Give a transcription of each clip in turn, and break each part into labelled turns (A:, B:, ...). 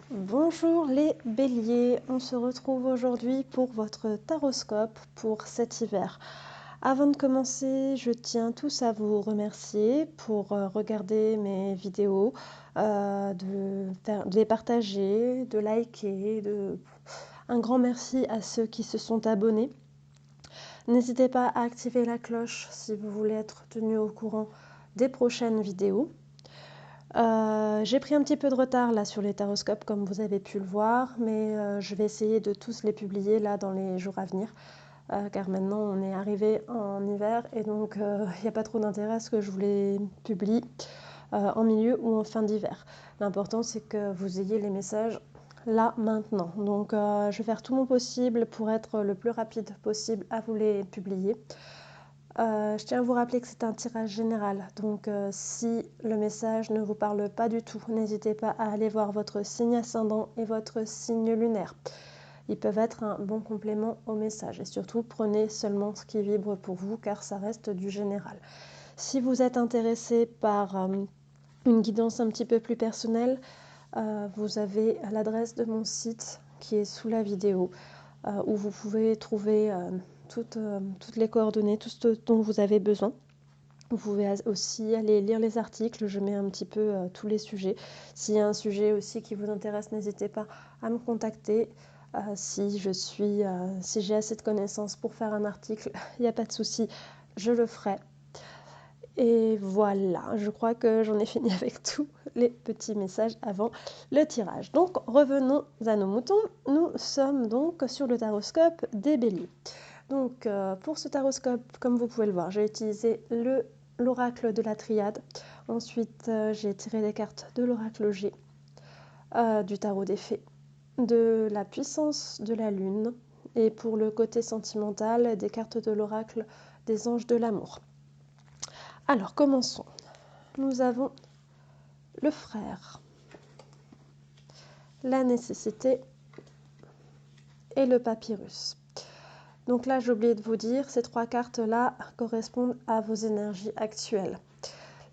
A: Bonjour les béliers, on se retrouve aujourd'hui pour votre taroscope pour cet hiver. Avant de commencer, je tiens tous à vous remercier pour regarder mes vidéos, de les partager, de liker, un grand merci à ceux qui se sont abonnés. N'hésitez pas à activer la cloche si vous voulez être tenu au courant des prochaines vidéos. J'ai pris un petit peu de retard là sur les taroscopes comme vous avez pu le voir, mais je vais essayer de tous les publier là dans les jours à venir, car maintenant on est arrivé en hiver et donc il n'y a pas trop d'intérêt à ce que je vous les publie en milieu ou en fin d'hiver. L'important c'est que vous ayez les messages là maintenant. Donc je vais faire tout mon possible pour être le plus rapide possible à vous les publier. Je tiens à vous rappeler que c'est un tirage général, donc si le message ne vous parle pas du tout, n'hésitez pas à aller voir votre signe ascendant et votre signe lunaire. Ils peuvent être un bon complément au message et surtout prenez seulement ce qui vibre pour vous car ça reste du général. Si vous êtes intéressé par une guidance un petit peu plus personnelle, vous avez l'adresse de mon site qui est sous la vidéo où vous pouvez trouver toutes les coordonnées, tout ce dont vous avez besoin. Vous pouvez aussi aller lire les articles, je mets un petit peu tous les sujets. S'il y a un sujet aussi qui vous intéresse, n'hésitez pas à me contacter. Si j'ai assez de connaissances pour faire un article, il n'y a pas de souci, je le ferai. Et voilà, je crois que j'en ai fini avec tous les petits messages avant le tirage. Donc revenons à nos moutons, nous sommes donc sur le taroscope des béliers. Donc pour ce taroscope, comme vous pouvez le voir, j'ai utilisé l'oracle de la triade. Ensuite, j'ai tiré des cartes de l'oracle G, du tarot des fées, de la puissance de la lune et pour le côté sentimental, des cartes de l'oracle des anges de l'amour. Alors commençons. Nous avons le frère, la nécessité et le papyrus. Donc là, j'ai oublié de vous dire, ces trois cartes-là correspondent à vos énergies actuelles.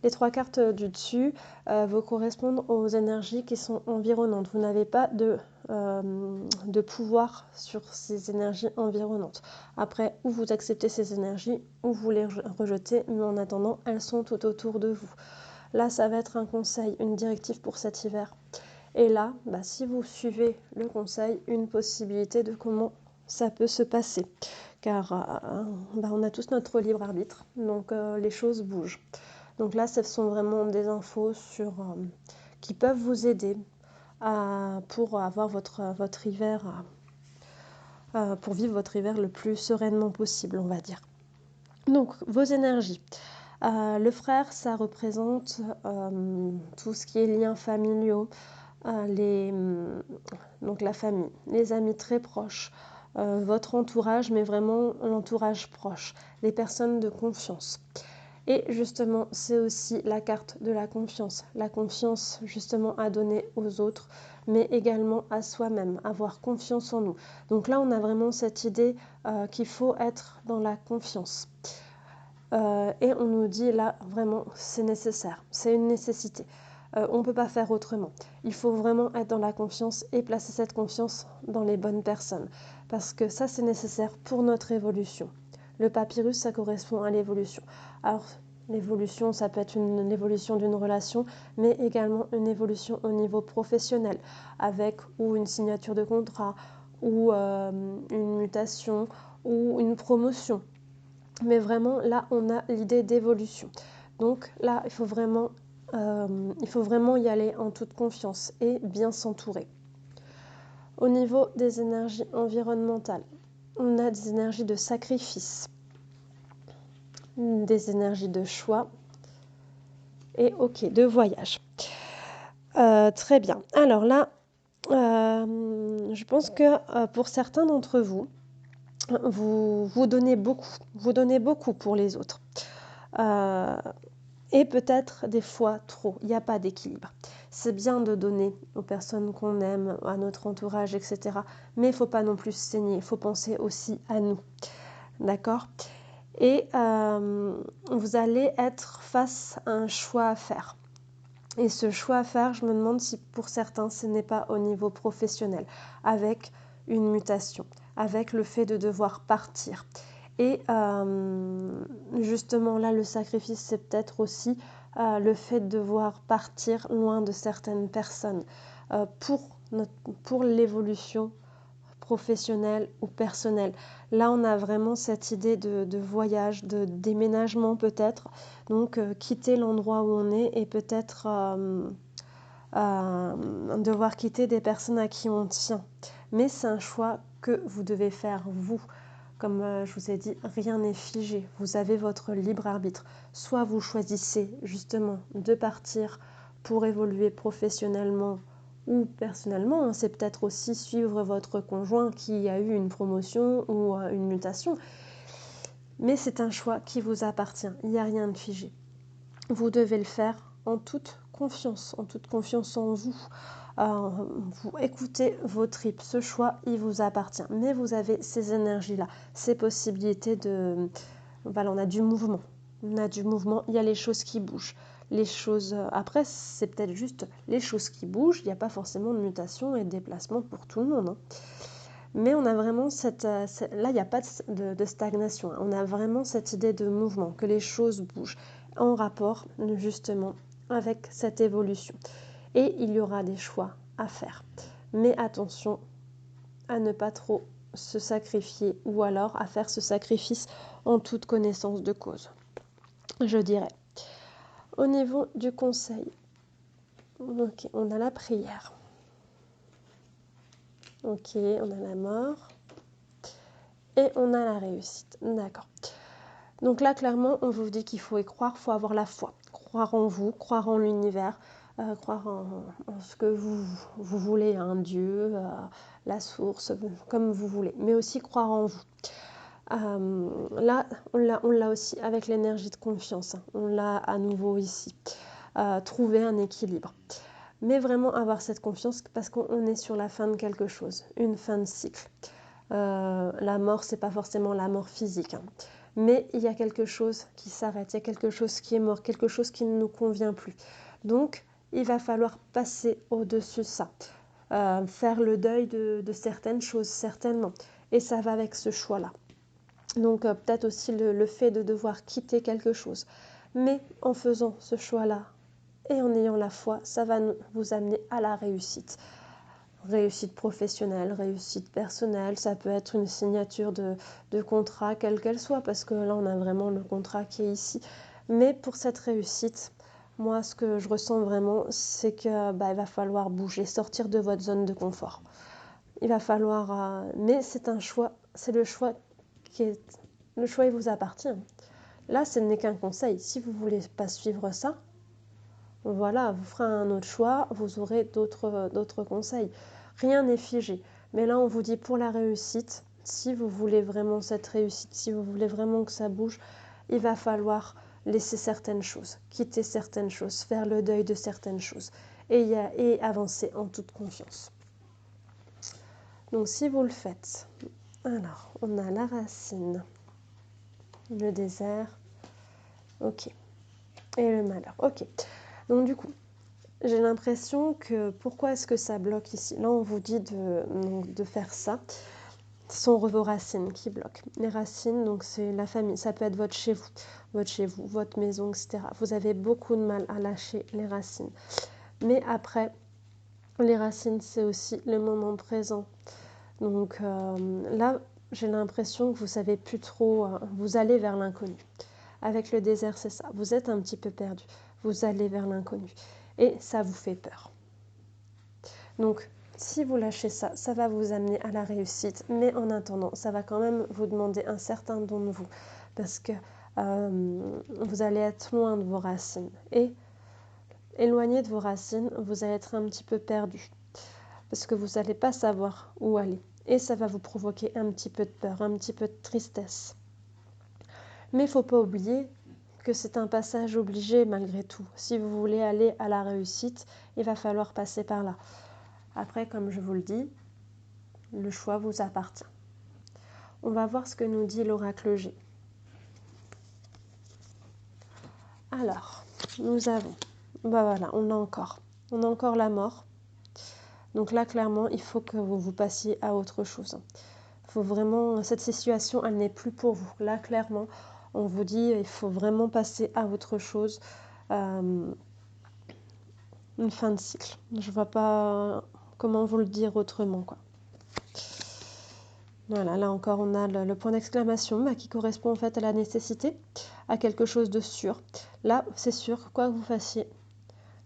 A: Les trois cartes du dessus vous correspondent aux énergies qui sont environnantes. Vous n'avez pas de pouvoir sur ces énergies environnantes. Après, ou vous acceptez ces énergies, ou vous les rejetez, mais en attendant, elles sont tout autour de vous. Là, ça va être un conseil, une directive pour cet hiver. Et là, si vous suivez le conseil, une possibilité de comment ça peut se passer. Car on a tous notre libre arbitre, donc les choses bougent. Donc là, ce sont vraiment des infos qui peuvent vous aider pour avoir votre hiver, pour vivre votre hiver le plus sereinement possible, on va dire. Donc, vos énergies. Le frère, ça représente tout ce qui est liens familiaux, donc la famille, les amis très proches, votre entourage, mais vraiment l'entourage proche, les personnes de confiance. Et justement, c'est aussi la carte de la confiance justement à donner aux autres, mais également à soi-même, avoir confiance en nous. Donc là, on a vraiment cette idée qu'il faut être dans la confiance. Et on nous dit là, vraiment, c'est nécessaire, c'est une nécessité. On ne peut pas faire autrement. Il faut vraiment être dans la confiance et placer cette confiance dans les bonnes personnes. Parce que ça, c'est nécessaire pour notre évolution. Le papyrus, ça correspond à l'évolution. Alors, l'évolution, ça peut être une évolution d'une relation, mais également une évolution au niveau professionnel, avec ou une signature de contrat, ou une mutation, ou une promotion. Mais vraiment, là, on a l'idée d'évolution. Donc là, il faut vraiment y aller en toute confiance et bien s'entourer. Au niveau des énergies environnementales, on a des énergies de sacrifice, des énergies de choix et de voyage. Très bien. Alors là, je pense que pour certains d'entre vous, vous donnez beaucoup pour les autres. Et peut-être des fois trop, il n'y a pas d'équilibre. C'est bien de donner aux personnes qu'on aime, à notre entourage, etc. Mais il ne faut pas non plus se saigner, il faut penser aussi à nous. D'accord ? Et vous allez être face à un choix à faire. Et ce choix à faire, je me demande si pour certains, ce n'est pas au niveau professionnel, avec une mutation, avec le fait de devoir partir. Et justement là, le sacrifice, c'est peut-être aussi le fait de devoir partir loin de certaines personnes pour l'évolution professionnelle ou personnelle. Là, on a vraiment cette idée de voyage, de déménagement peut-être, donc quitter l'endroit où on est et peut-être devoir quitter des personnes à qui on tient. Mais c'est un choix que vous devez faire vous. Comme je vous ai dit, rien n'est figé. Vous avez votre libre arbitre. Soit vous choisissez justement de partir pour évoluer professionnellement ou personnellement. C'est peut-être aussi suivre votre conjoint qui a eu une promotion ou une mutation. Mais c'est un choix qui vous appartient. Il n'y a rien de figé. Vous devez le faire en toute confiance en vous. Vous écoutez vos tripes, ce choix, il vous appartient. Mais vous avez ces énergies-là, ces possibilités de... Voilà, on a du mouvement. On a du mouvement, il y a les choses qui bougent. Les choses... Après, c'est peut-être juste les choses qui bougent. Il n'y a pas forcément de mutation et de déplacement pour tout le monde. Hein. Mais on a vraiment là, il n'y a pas de stagnation. Hein. On a vraiment cette idée de mouvement, que les choses bougent en rapport justement avec cette évolution. Et il y aura des choix à faire. Mais attention à ne pas trop se sacrifier ou alors à faire ce sacrifice en toute connaissance de cause, je dirais. Au niveau du conseil, ok, on a la prière. Ok, on a la mort. Et on a la réussite. D'accord. Donc là, clairement, on vous dit qu'il faut y croire, il faut avoir la foi. Croire en vous, croire en l'univers, croire en ce que vous voulez, un Dieu, la source, comme vous voulez. Mais aussi croire en vous. Là, on l'a aussi avec l'énergie de confiance. Hein. On l'a à nouveau ici. Trouver un équilibre. Mais vraiment avoir cette confiance parce qu'on est sur la fin de quelque chose, une fin de cycle. La mort, c'est pas forcément la mort physique. Hein. Mais il y a quelque chose qui s'arrête, il y a quelque chose qui est mort, quelque chose qui ne nous convient plus. Donc, il va falloir passer au-dessus de ça, faire le deuil de certaines choses, certainement. Et ça va avec ce choix-là. Donc, peut-être aussi le fait de devoir quitter quelque chose. Mais en faisant ce choix-là et en ayant la foi, ça va vous amener à la réussite. Réussite professionnelle, réussite personnelle, ça peut être une signature de contrat, quelle qu'elle soit, parce que là, on a vraiment le contrat qui est ici. Mais pour cette réussite, moi, ce que je ressens vraiment, c'est que il va falloir bouger, sortir de votre zone de confort. Il va falloir... mais c'est un choix, c'est le choix qui est... Le choix, il vous appartient. Là, ce n'est qu'un conseil. Si vous ne voulez pas suivre ça, voilà, vous ferez un autre choix, vous aurez d'autres conseils. Rien n'est figé. Mais là, on vous dit pour la réussite, si vous voulez vraiment cette réussite, si vous voulez vraiment que ça bouge, il va falloir laisser certaines choses, quitter certaines choses, faire le deuil de certaines choses et avancer en toute confiance. Donc, si vous le faites, alors, on a la racine, le désert, ok, et le malheur, ok. Donc, du coup, j'ai l'impression que pourquoi est-ce que ça bloque ici? Là, on vous dit de faire ça. Ce sont vos racines qui bloquent. Les racines, donc c'est la famille. Ça peut être votre chez vous, votre maison, etc. Vous avez beaucoup de mal à lâcher les racines. Mais après, les racines, c'est aussi le moment présent. Donc là, j'ai l'impression que vous savez plus trop. Vous allez vers l'inconnu. Avec le désert, c'est ça. Vous êtes un petit peu perdu. Vous allez vers l'inconnu. Et ça vous fait peur. Donc, si vous lâchez ça, ça va vous amener à la réussite. Mais en attendant, ça va quand même vous demander un certain don de vous. Parce que vous allez être loin de vos racines. Et éloigné de vos racines, vous allez être un petit peu perdu. Parce que vous n'allez pas savoir où aller. Et ça va vous provoquer un petit peu de peur, un petit peu de tristesse. Mais il ne faut pas oublier que c'est un passage obligé malgré tout. Si vous voulez aller à la réussite, il va falloir passer par là. Après, comme je vous le dis, le choix vous appartient. On va voir ce que nous dit l'oracle G. Alors, nous avons Bah voilà, on a encore. On a encore la mort. Donc là, clairement, il faut que vous passiez à autre chose. Faut vraiment, cette situation, elle n'est plus pour vous. Là, clairement, on vous dit, il faut vraiment passer à autre chose. Une fin de cycle. Je vois pas comment vous le dire autrement, quoi. Voilà, là encore, on a le point d'exclamation qui correspond en fait à la nécessité, à quelque chose de sûr. Là, c'est sûr, quoi que vous fassiez.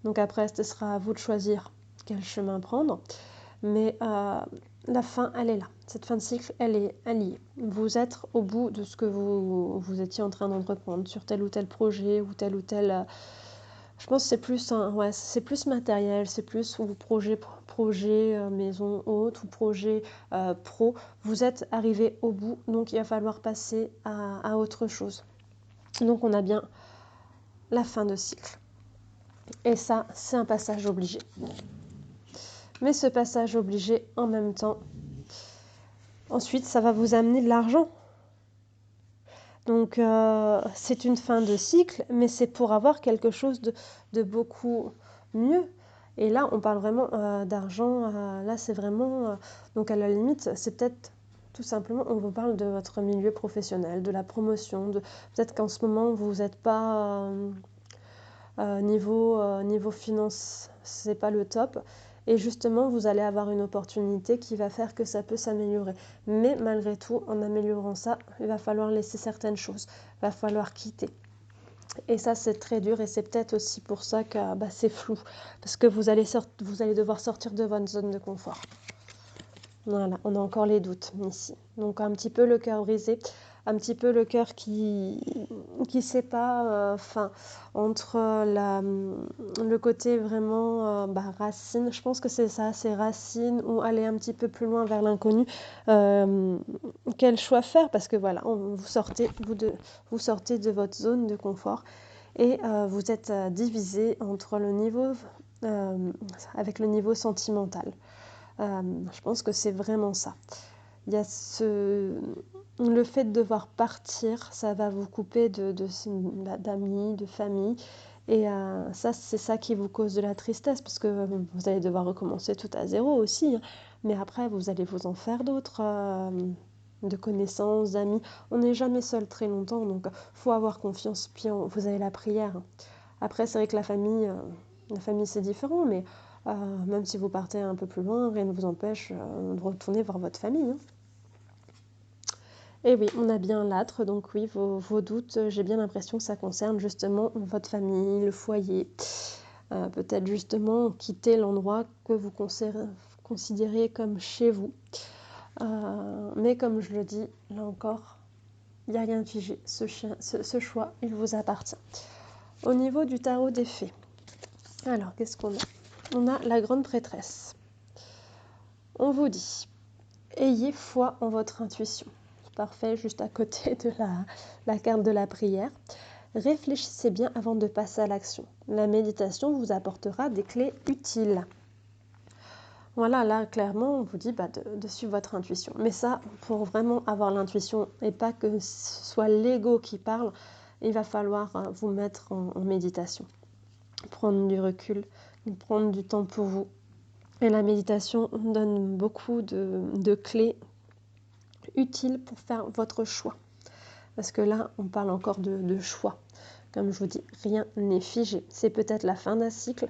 A: Donc après, ce sera à vous de choisir quel chemin prendre. Mais la fin, elle est là. Cette fin de cycle, elle est alliée. Vous êtes au bout de ce que vous étiez en train d'entreprendre sur tel ou tel projet ou tel. Je pense que c'est plus, ouais, c'est plus matériel, c'est plus ou projet maison haute ou projet pro. Vous êtes arrivé au bout, donc il va falloir passer à autre chose. Donc on a bien la fin de cycle. Et ça, c'est un passage obligé. Mais ce passage obligé, en même temps, ensuite, ça va vous amener de l'argent. Donc, c'est une fin de cycle, mais c'est pour avoir quelque chose de beaucoup mieux. Et là, on parle vraiment d'argent. Là, c'est vraiment... donc, à la limite, c'est peut-être tout simplement, on vous parle de votre milieu professionnel, de la promotion. Peut-être qu'en ce moment, vous n'êtes pas... niveau finance, c'est pas le top. Et justement, vous allez avoir une opportunité qui va faire que ça peut s'améliorer. Mais malgré tout, en améliorant ça, il va falloir laisser certaines choses. Il va falloir quitter. Et ça, c'est très dur et c'est peut-être aussi pour ça que c'est flou. Parce que vous allez devoir sortir de votre zone de confort. Voilà, on a encore les doutes ici. Donc un petit peu le cœur brisé, un petit peu le cœur qui sait pas, entre le côté vraiment racine. Je pense que c'est ça, c'est racine ou aller un petit peu plus loin vers l'inconnu. Quel choix faire? Parce que voilà, vous sortez de votre zone de confort et vous êtes divisé entre le niveau avec le niveau sentimental. Je pense que c'est vraiment ça. Il y a le fait de devoir partir, ça va vous couper d'amis, de famille. Et ça, c'est ça qui vous cause de la tristesse, parce que vous allez devoir recommencer tout à zéro aussi. Mais après, vous allez vous en faire d'autres, de connaissances, d'amis. On n'est jamais seul très longtemps, donc il faut avoir confiance. Puis vous avez la prière. Après, c'est vrai que la famille c'est différent, mais même si vous partez un peu plus loin, rien ne vous empêche de retourner voir votre famille. Et oui, on a bien l'âtre, donc oui, vos doutes, j'ai bien l'impression que ça concerne justement votre famille, le foyer. Peut-être justement quitter l'endroit que vous considérez comme chez vous. Mais comme je le dis, là encore, il n'y a rien de figé. Ce choix, il vous appartient. Au niveau du tarot des fées, alors qu'est-ce qu'on a? On a la grande prêtresse. On vous dit, ayez foi en votre intuition. Parfait, juste à côté de la carte de la prière. Réfléchissez bien avant de passer à l'action. La méditation vous apportera des clés utiles. Voilà, là, clairement, on vous dit de suivre votre intuition. Mais ça, pour vraiment avoir l'intuition et pas que ce soit l'ego qui parle, il va falloir vous mettre en méditation. Prendre du recul, prendre du temps pour vous. Et la méditation donne beaucoup de clés utiles pour faire votre choix. Parce que là, on parle encore de choix. Comme je vous dis, rien n'est figé. C'est peut-être la fin d'un cycle,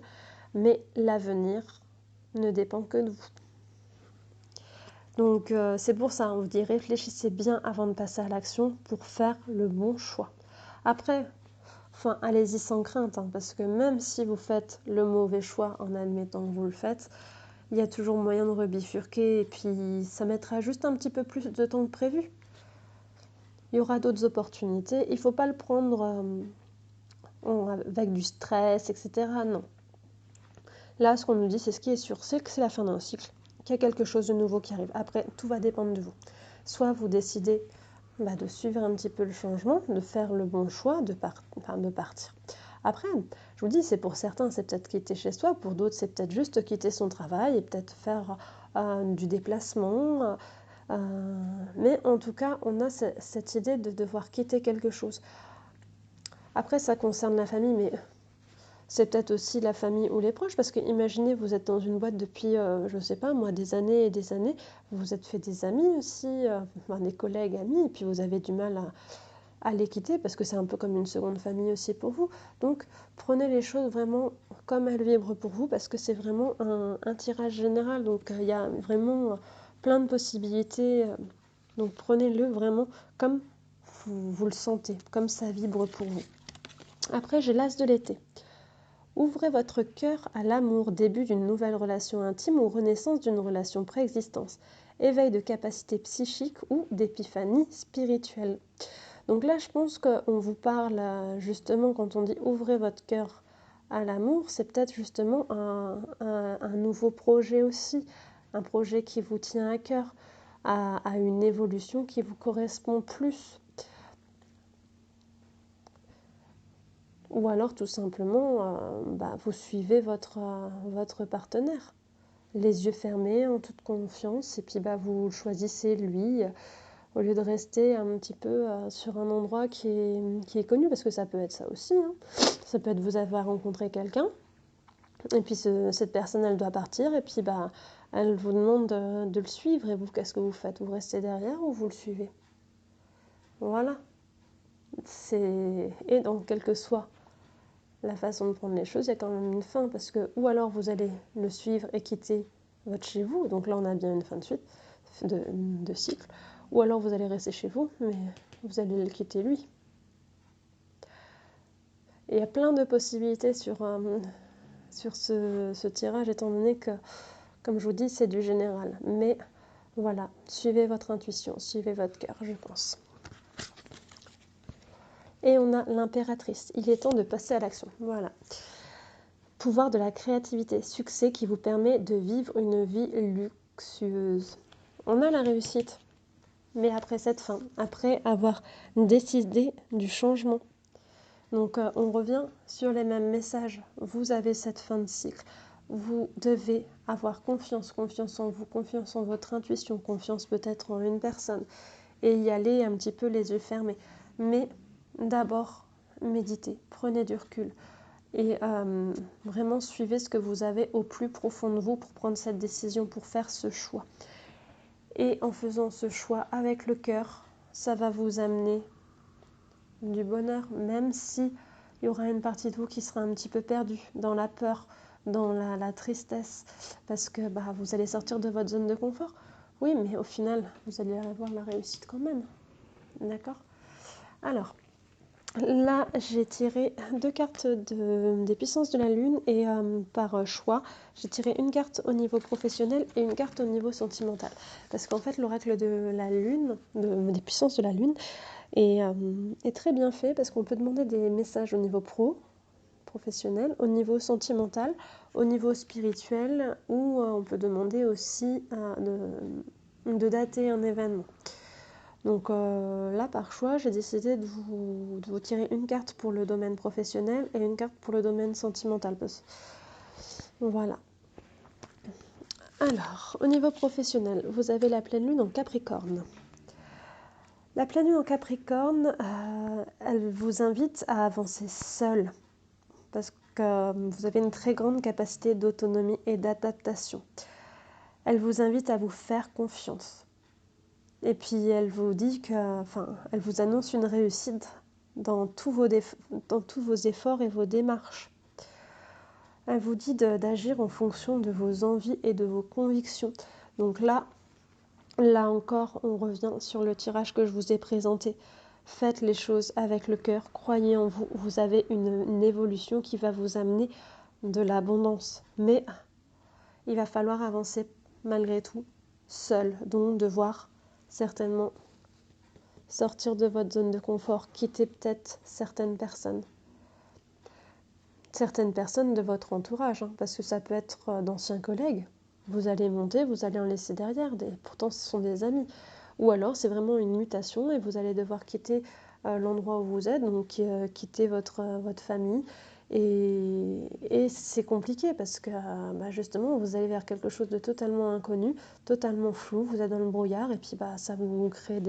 A: mais l'avenir ne dépend que de vous. Donc c'est pour ça, on vous dit réfléchissez bien avant de passer à l'action pour faire le bon choix. Après, allez-y sans crainte, parce que même si vous faites le mauvais choix en admettant que vous le faites, il y a toujours moyen de rebifurquer et puis ça mettra juste un petit peu plus de temps que prévu. Il y aura d'autres opportunités. Il ne faut pas le prendre avec du stress, etc. Non. Là, ce qu'on nous dit, c'est ce qui est sûr, c'est que c'est la fin d'un cycle, qu'il y a quelque chose de nouveau qui arrive. Après, tout va dépendre de vous. Soit vous décidez de suivre un petit peu le changement, de faire le bon choix, de partir. Après, je vous dis, c'est pour certains, c'est peut-être quitter chez soi, pour d'autres, c'est peut-être juste quitter son travail et peut-être faire du déplacement. Mais en tout cas, on a cette idée de devoir quitter quelque chose. Après, ça concerne la famille, mais C'est peut-être aussi la famille ou les proches, parce que imaginez, vous êtes dans une boîte depuis, je ne sais pas moi, des années et des années, vous vous êtes fait des amis aussi, enfin, des collègues, amis, et puis vous avez du mal à les quitter, parce que c'est un peu comme une seconde famille aussi pour vous. Donc prenez les choses vraiment comme elles vibrent pour vous, parce que c'est vraiment un tirage général, donc il y a vraiment plein de possibilités, donc prenez-le vraiment comme vous le sentez, comme ça vibre pour vous. Après, j'ai l'as de l'été. Ouvrez votre cœur à l'amour, début d'une nouvelle relation intime ou renaissance d'une relation préexistence, éveil de capacités psychiques ou d'épiphanie spirituelle. Donc là, je pense qu'on vous parle justement, quand on dit ouvrez votre cœur à l'amour, c'est peut-être justement un nouveau projet aussi, un projet qui vous tient à cœur, à une évolution qui vous correspond plus. Ou alors tout simplement, vous suivez votre partenaire, les yeux fermés, en toute confiance, et puis vous choisissez lui, au lieu de rester un petit peu sur un endroit qui est connu, parce que ça peut être ça aussi, hein. Ça peut être vous avoir rencontré quelqu'un, et puis cette personne, elle doit partir, et puis elle vous demande de le suivre, et vous, qu'est-ce que vous faites? Vous restez derrière ou vous le suivez? Voilà. Et donc, quel que soit la façon de prendre les choses, il y a quand même une fin, parce que ou alors vous allez le suivre et quitter votre chez vous, donc là on a bien une fin de suite, de cycle, ou alors vous allez rester chez vous, mais vous allez le quitter lui. Et il y a plein de possibilités sur ce tirage, étant donné que, comme je vous dis, c'est du général. Mais voilà, suivez votre intuition, suivez votre cœur, je pense. Et on a l'impératrice. Il est temps de passer à l'action. Voilà. Pouvoir de la créativité, succès qui vous permet de vivre une vie luxueuse. On a la réussite, mais après cette fin, après avoir décidé du changement. Donc on revient sur les mêmes messages. Vous avez cette fin de cycle. Vous devez avoir confiance en vous, confiance en votre intuition, confiance peut-être en une personne, et y aller un petit peu les yeux fermés. Mais d'abord, méditez, prenez du recul et vraiment suivez ce que vous avez au plus profond de vous pour prendre cette décision, pour faire ce choix. Et en faisant ce choix avec le cœur, ça va vous amener du bonheur, même si il y aura une partie de vous qui sera un petit peu perdue dans la peur, dans la tristesse, parce que vous allez sortir de votre zone de confort. Oui, mais au final, vous allez avoir la réussite quand même. D'accord? Alors, là, j'ai tiré 2 cartes des puissances de la Lune et par choix, j'ai tiré une carte au niveau professionnel et une carte au niveau sentimental. Parce qu'en fait, l'oracle de la Lune, des puissances de la Lune, est très bien fait parce qu'on peut demander des messages au niveau professionnel, au niveau sentimental, au niveau spirituel, ou on peut demander aussi de dater un événement. Donc là, par choix, j'ai décidé de vous tirer une carte pour le domaine professionnel et une carte pour le domaine sentimental. Voilà. Alors, au niveau professionnel, vous avez la pleine lune en Capricorne. La pleine lune en Capricorne, elle vous invite à avancer seul, parce que vous avez une très grande capacité d'autonomie et d'adaptation. Elle vous invite à vous faire confiance. Et puis elle vous dit elle vous annonce une réussite dans tous vos efforts et vos démarches. Elle vous dit d'agir en fonction de vos envies et de vos convictions. Donc là encore, on revient sur le tirage que je vous ai présenté. Faites les choses avec le cœur, croyez en vous. Vous avez une évolution qui va vous amener de l'abondance. Mais il va falloir avancer malgré tout, seul. Donc devoir certainement sortir de votre zone de confort, quitter peut-être certaines personnes de votre entourage, hein, parce que ça peut être d'anciens collègues. Vous allez monter, vous allez en laisser derrière, pourtant ce sont des amis. Ou alors c'est vraiment une mutation et vous allez devoir quitter l'endroit où vous êtes, donc quitter votre famille. Et c'est compliqué parce que justement vous allez vers quelque chose de totalement inconnu, totalement flou, vous êtes dans le brouillard et puis ça vous crée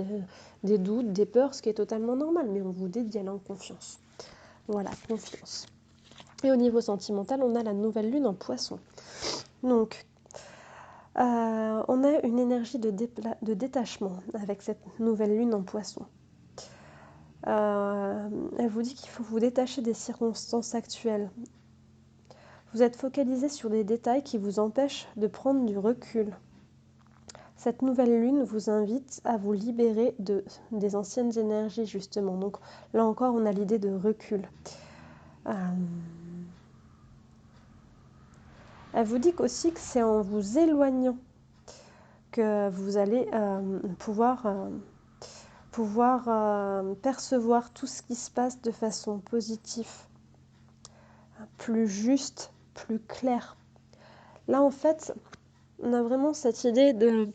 A: des doutes, des peurs, ce qui est totalement normal, mais on vous dit d'y aller en confiance. Voilà, confiance. Et au niveau sentimental, on a la nouvelle lune en poisson. Donc, on a une énergie de détachement avec cette nouvelle lune en poisson. Elle vous dit qu'il faut vous détacher des circonstances actuelles. Vous êtes focalisé sur des détails qui vous empêchent de prendre du recul. Cette nouvelle lune vous invite à vous libérer des anciennes énergies, justement. Donc là encore, on a l'idée de recul. Elle vous dit aussi que c'est en vous éloignant que vous allez pouvoir percevoir tout ce qui se passe de façon positive, plus juste, plus claire. Là, en fait, on a vraiment cette idée de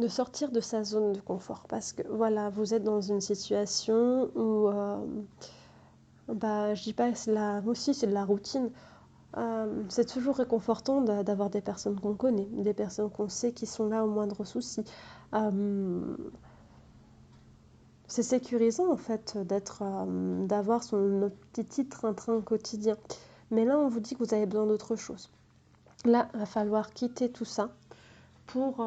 A: sortir de sa zone de confort. Parce que, voilà, vous êtes dans une situation où, je dis pas que aussi c'est de la routine. C'est toujours réconfortant d'avoir des personnes qu'on connaît, des personnes qu'on sait qui sont là au moindre souci. C'est sécurisant en fait d'avoir notre petit train-train quotidien. Mais là, on vous dit que vous avez besoin d'autre chose. Là, il va falloir quitter tout ça pour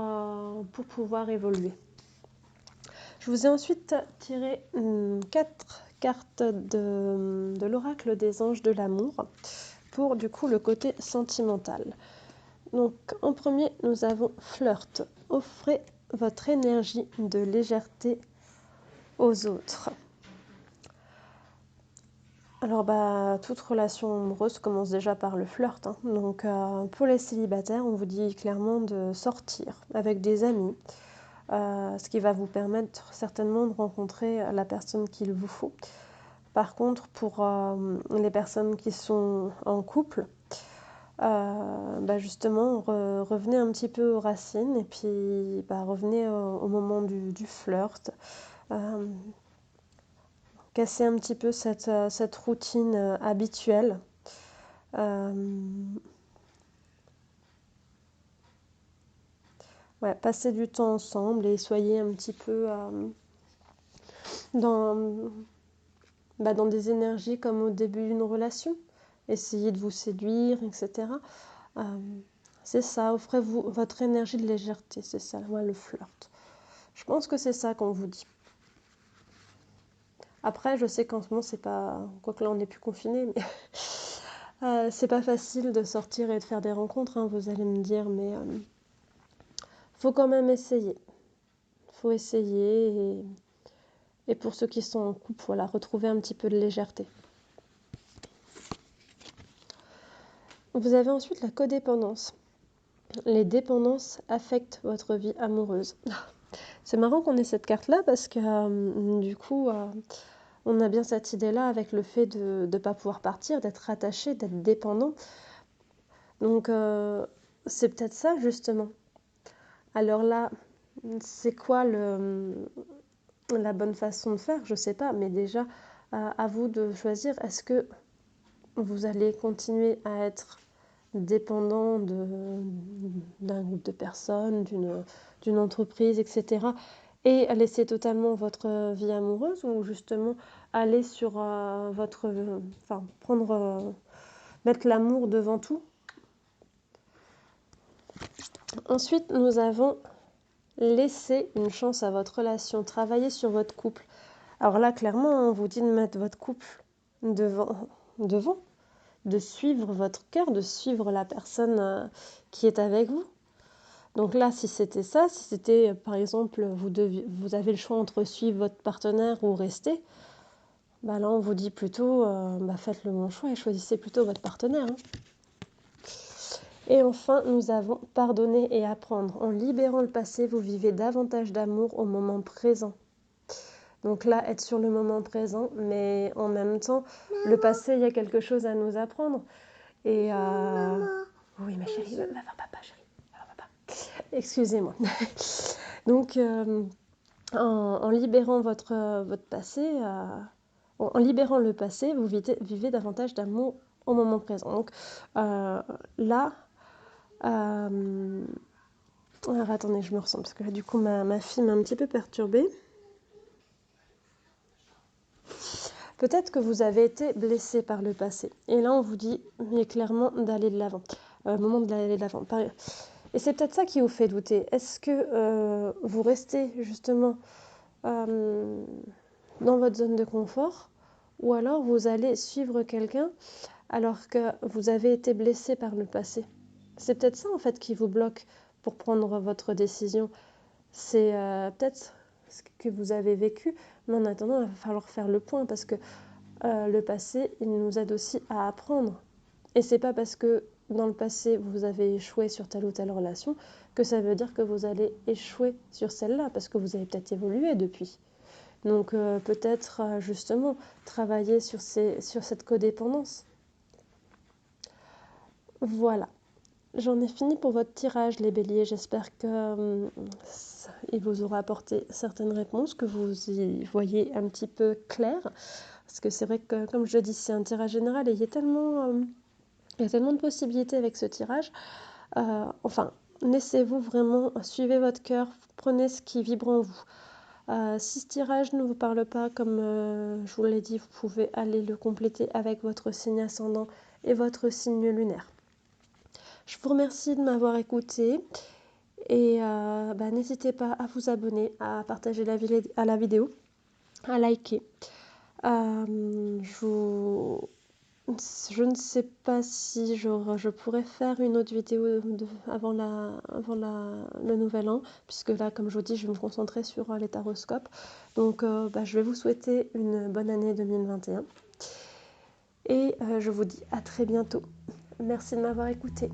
A: pouvoir évoluer. Je vous ai ensuite tiré 4 cartes de l'oracle des anges de l'amour pour du coup le côté sentimental. Donc en premier, nous avons flirt. Offrez votre énergie de légèreté aux autres. Alors toute relation amoureuse commence déjà par le flirt. Donc pour les célibataires, on vous dit clairement de sortir avec des amis, ce qui va vous permettre certainement de rencontrer la personne qu'il vous faut. Par contre, pour les personnes qui sont en couple, justement, revenez un petit peu aux racines et puis revenez au moment du flirt. Casser un petit peu cette routine habituelle. Passez du temps ensemble et soyez un petit peu dans des énergies comme au début d'une relation. Essayez de vous séduire, etc. C'est ça, offrez-vous votre énergie de légèreté, c'est ça, le flirt. Je pense que c'est ça qu'on vous dit. Après, je sais qu'en ce moment, c'est pas... Quoique là, on n'est plus confiné, mais c'est pas facile de sortir et de faire des rencontres, vous allez me dire, mais faut quand même essayer. Faut essayer et pour ceux qui sont en couple, voilà, retrouver un petit peu de légèreté. Vous avez ensuite la codépendance. Les dépendances affectent votre vie amoureuse. C'est marrant qu'on ait cette carte-là parce que du coup, on a bien cette idée-là avec le fait de ne pas pouvoir partir, d'être attaché, d'être dépendant. Donc, c'est peut-être ça justement. Alors là, c'est quoi la bonne façon de faire? Je ne sais pas, mais déjà, à vous de choisir. Est-ce que vous allez continuer à être dépendant d'un groupe de personnes, d'une entreprise, etc. et laisser totalement votre vie amoureuse ou justement aller sur mettre l'amour devant tout. Ensuite, nous avons laissé une chance à votre relation, travailler sur votre couple. Alors là, clairement, on vous dit de mettre votre couple devant, de suivre votre cœur, de suivre la personne qui est avec vous. Donc là, si c'était ça, si c'était par exemple, vous avez le choix entre suivre votre partenaire ou rester, là on vous dit plutôt, faites le bon choix et choisissez plutôt votre partenaire. Et enfin, nous avons pardonner et apprendre. En libérant le passé, vous vivez davantage d'amour au moment présent. Donc là, être sur le moment présent, mais en même temps, le passé, il y a quelque chose à nous apprendre. Et oui, ma chérie, va voir papa, chérie. Va voir papa. Excusez-moi. Donc, en libérant votre passé, en libérant le passé, vous vivez davantage d'amour au moment présent. Donc là, alors attendez, je me ressens parce que là, du coup, ma fille m'a un petit peu perturbée. Peut-être que vous avez été blessé par le passé. Et là, on vous dit, mais clairement, d'aller de l'avant. Moment d'aller de l'avant. Et c'est peut-être ça qui vous fait douter. Est-ce que vous restez justement dans votre zone de confort, ou alors vous allez suivre quelqu'un alors que vous avez été blessé par le passé? C'est peut-être ça en fait qui vous bloque pour prendre votre décision. C'est peut-être ce que vous avez vécu, mais en attendant, il va falloir faire le point parce que le passé, il nous aide aussi à apprendre. Et c'est pas parce que dans le passé vous avez échoué sur telle ou telle relation que ça veut dire que vous allez échouer sur celle-là, parce que vous avez peut-être évolué depuis. Donc peut-être justement travailler sur cette codépendance. Voilà. J'en ai fini pour votre tirage, les béliers. J'espère que il vous aura apporté certaines réponses, que vous y voyez un petit peu clair. Parce que c'est vrai que, comme je le dis, c'est un tirage général et il y a tellement de possibilités avec ce tirage. Enfin, laissez-vous vraiment, suivez votre cœur, prenez ce qui vibre en vous. Si ce tirage ne vous parle pas, comme je vous l'ai dit, vous pouvez aller le compléter avec votre signe ascendant et votre signe lunaire. Je vous remercie de m'avoir écouté et n'hésitez pas à vous abonner, à partager la vidéo, à liker. Je ne sais pas si je pourrais faire une autre vidéo avant le nouvel an, puisque là, comme je vous dis, je vais me concentrer sur les taroscopes. Donc, je vais vous souhaiter une bonne année 2021. Et je vous dis à très bientôt. Merci de m'avoir écouté.